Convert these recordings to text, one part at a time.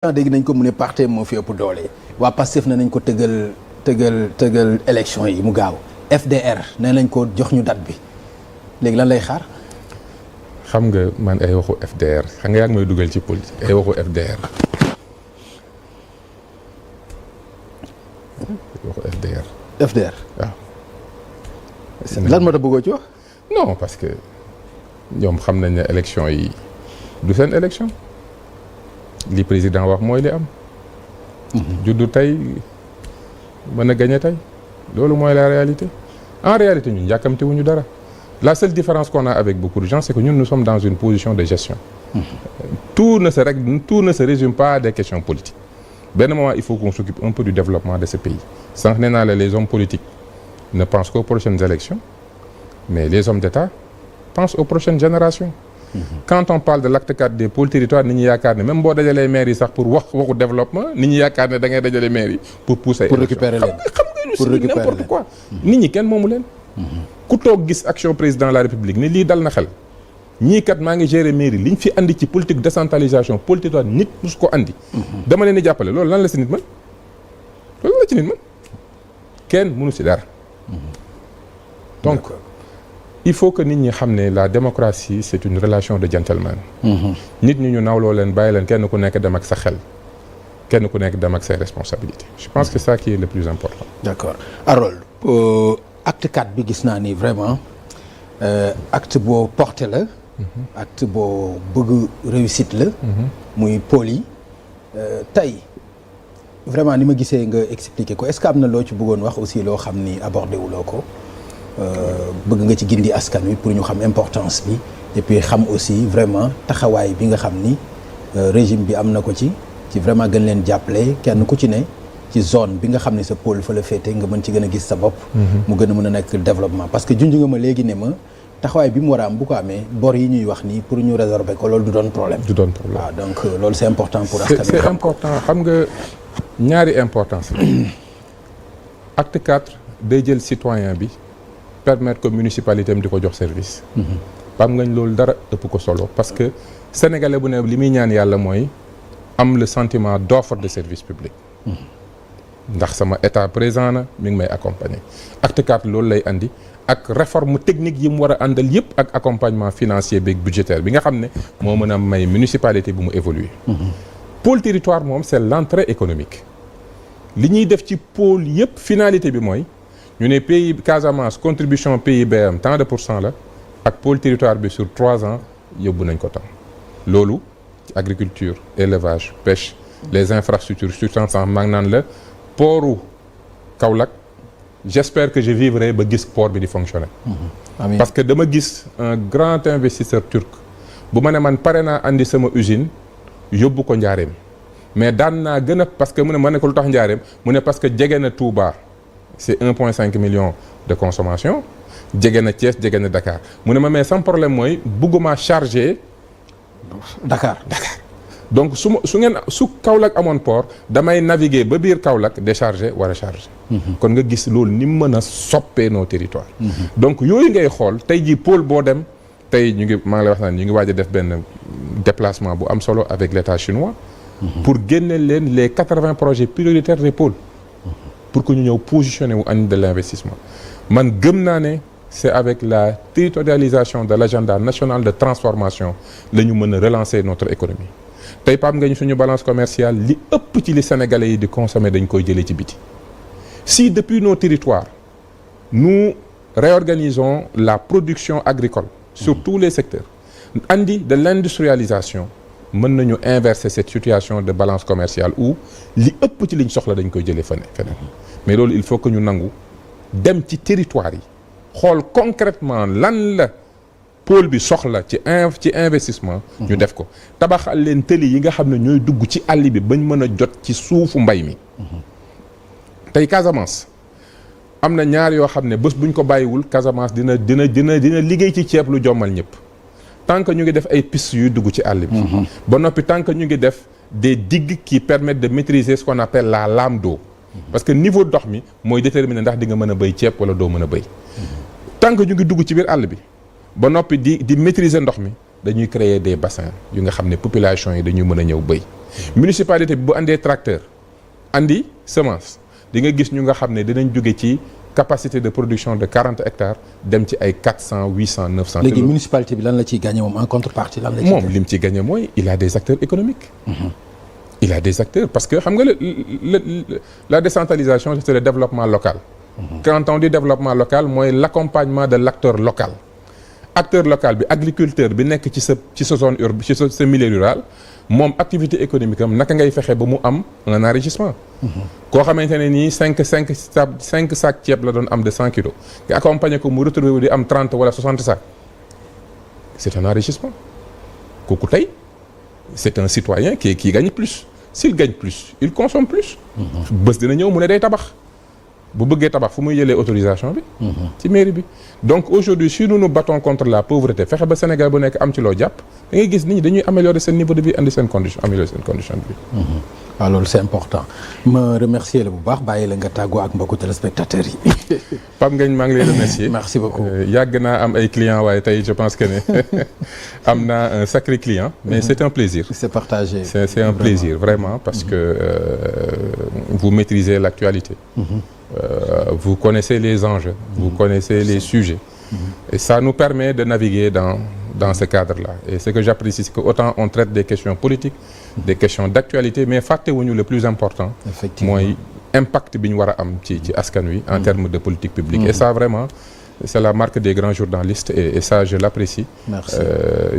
dégg nañ ko mu ne parti moo fi ëpp doole waa Pastef ne nañ ko tëggal élection yi mu gaaw FDR ne nañ ko jox ñu date bi léegi lan lay xaar. xam nga man ay waxu FDR xam nga yaa ngi may dugal ci politique ay waxu FDR. waxu FDR. FDR waaw. lan moo tax bëggoo ci wax. non parce que ñoom xam nañ ne élection yi du seen élection. li président wax mooy li am. juddu tey mën a gañe tey loolu mooy la réalité en réalité ñun yàkkamti wuñu dara la seule différence qu'on a avec beaucoup de gens c'est que ñun nous sommes dans une position de gestion. Tout ne se résume pas à des questions politiques. benn moment il faut qu'on s'occupe un peu du développement de ce pays sànq nee naa la les hommes politiques ne pensent qu'aux prochaines élections mais les hommes d'État pensent aux prochaines générations. Quand on parle de l'acte 4 des pôles territoires nit ñi yaakaar ne même boo dajalee maires yi sax pour waxu développement nit ñi yaakaar ne da ngay dajale maires yi pour pousser pour récupérer leen xam nga ñu n'importe quoi nit ñi kenn moomu leen ku toog gis action président de la république ne lii dal na xel ñii kat maa ngi gérer mairie liñ fi andi ci politique décentralisation pôle territoire nit mus ko andi dama leen di jàppale loolu lan la si nit mën loolu la ci nit mën kenn mënu si dara donc il faut que nit ñi xam ne la démocratie c'est une relation de gentleman. nit ñi ñu nawloo leen bàyyi leen kenn ku nekk dem ak sa xel kenn ku nekk dem ak ses responsabilités. je pense que c'est ça qui est le plus important. d'accord Harold acte 4 bi gis naa ni vraiment acte boo porté la. acte boo bëgg réussite la. muy pôle yi tey vraiment ni ma gisee nga expliquer ko est-ce que am na loo ci bëggoon wax aussi loo xam ni abordé wuloo ko. bëgg nga ci gindi askan wi pour ñu xam importance bi et puis xam aussi vraiment taxawaay bi nga xam ni régime bi am na ko ci vraiment gën leen jàppale kenn ku ci ne ci zone bi nga xam ne sa pôle fa la féete nga mën ci gën a gis sa bopp. mu gën a mën a nekk développement parce que junj nga ma léegi ne ma taxawaay bi mu war a am bu ko amee bor yi ñuy wax nii pour ñu résorber ko loolu du doon problème. du doon problème waaw donc loolu c'est important pour askan wi. c'est important xam nga ñaari importance acte 4 day jël citoyen bi. permettre que municipalité am di ko jox service. Pam ngañ loolu dara ëpp ko solo parce que sénégalais bu ne li muy ñaan yàlla mooy am le sentiment d'offre de service public. ndax sama état présent na mi ngi may accompagner. acte 4 loolu lay andi ak réforme technique yi mu war a àndal yëpp ak accompagnement financier beeg budgétaire bi nga xam ne moo mën a may municipalité bu mu évoluer. pôle territoire moom c'est l'entrée économique. li ñuy def ci pôle yëpp finalité bi mooy. ñu ne pays Casamance contribution PIB am tant de % la ak pôle territoire bi sur 3 ans yóbbu nañ ko tam loolu ci agriculture élevage pêche les infrastructures substances maa ngi naan la portu Kaolack j'espère que je vivrai ba gis port bi di fonctionner. Amiin. Parce que dama gis un grand investisseur turc bu ma ne man pare naa andi sama usine yóbbu ko Njaareem mais daan naa gën a parce que mu ne ma ne ko lu tax Njaareem mu ne parce que jege na Touba. c'est 1,5 million de consommation jege na Thiès jege na Dakar mu ne ma mais sans problème mooy bugguma charger Dakar donc su Kaolack amoon port damay naviguer ba biir Kaolack décharger war a charger. kon nga gis loolu ni mu mën a soppee nos territoires. donc yooyu ngay xool tey jii pôle boo dem tey ñu ngi maa ngi lay wax naan ñu ngi waaj a def benn déplacement bu am solo avec l'État chinois. pour génne leen les 80 projets prioritaires des pôles. pour que ñu ñëw positionner wu andi de l'investissement man gëm naa ne c'est avec la territorialisation de l'agenda national de transformation la ñu mën a relancer notre économie tey Pape nga ñu suñu balance commerciale li ëpp ci li sénégalais yi di consommer dañ koy jëlee ci biti si depuis nos territoires nous réorganisons la production agricole sur tous les secteurs andi de l'industrialisation mën nañu inverser cette situation de balance commerciale où li ëpp ci liñ soxla dañ koy jëlee feneen mais loolu il faut que ñu nangu dem ci territoire yi xool concrètement lan la pôle bi soxla ci investissement ñu def ko tabaxal leen tëli yi nga xam ne ñooy dugg ci àll bi bañ mën a jot ci suufu mbay mi tey Casamance am na ñaar yoo xam ne bés buñ ko bàyyiwul Casamance dina liggéey ci ceeb lu jommal ñëpp tant que ñu ngi def ay pistes yuy dugg ci àll bi ba noppi tant que ñu ngi def des digues qui permettent de maîtriser ce qu'on appelle la lame d'eau parce que niveau ndox mi mooy déterminer ndax di nga mën a béy ceeb wala doo mën a béy tant que ñu ngi dugg ci biir àll bi ba noppi di maîtriser ndox mi dañuy créer des bassins yu nga xam ne population yi dañuy mën a ñëw béy municipalité bi bu andee tracteur andi semence di nga gis ñu nga xam ne dinañ jóge ci capacité de production de 40 hectares dem ci ay 400 800 900. léegi municipalité bi lan la ciy gagné moom en contrepartie lan la ciy moom li mu ciy gagné mooy il a des acteurs économiques. Il a des acteurs parce que xam nga la décentralisation c'est le développement local. Quand on dit développement local mooy l'accompagnement de l'acteur local. Acteur local bi agriculteur bi nekk ci sa zone urbaine ci sa milieu rural moom activité économique am naka ngay fexe ba mu am un enrichissement. koo xamante ne nii 5 sacs ceeb la doon am de 100 kilos nga accompagner ko mu retrouver wu di am 30 wala 60 sacs c'est un enrichissement kooku tey c'est un citoyen qui gagne plus s'il gagne plus il consomme plus. bés dina ñëw mu ne day tabax. bu bëggee tabax fu muy jëlee autorisation bi. ci mairie bi donc aujourd'hui si nous nous battons contre la pauvreté fexe ba Sénégal bu nekk am ci loo jàpp da ngay gis nit ñi dañuy améliorer seen niveau de vie andi seen condition améliorer seen condition de vie. waaw loolu c'est important ma remercier la bu baax bàyyi la nga tàggoo ak mbokku téléspectateurs yi. Pape Ngagne maa ngi lay remercier. merci beaucoup yàgg naa am ay clients waaye tey je pense que ne am naa un sacré client. mais c'est un plaisir. c'est partagé. c'est un plaisir vraiment parce que vous maîtrisez l'actualité. Vous connaissez les enjeux, vous connaissez les sujets. Et ça nous permet de naviguer dans ce cadre-là. Et ce que j'apprécie, c'est qu'autant on traite des questions politiques, des questions d'actualité, mais fàttewuñu le plus important. Effectivement. mooy impact bi ñu war a am ci askan wi en termes de politique publique. Et ça vraiment, c'est la marque des grands journalistes et ça je l'apprécie. Merci.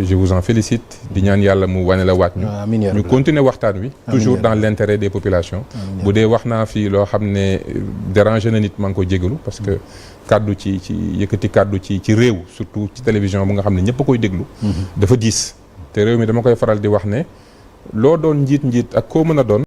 Je vous en félicite di ñaan yàlla mu wane la waat ñu. ñu continuer waxtaan wi. toujours dans l'intérêt des populations. bu dee wax naa fii loo xam ne déranger na nit maa ngi ko jégalu parce que kaddu ci yëkkati kaddu ci réew surtout ci télévision bu nga xam ne ñëpp a koy déglu. dafa diis te réew mi dama koy faral di wax ne loo doon njiit ak koo mën a doon.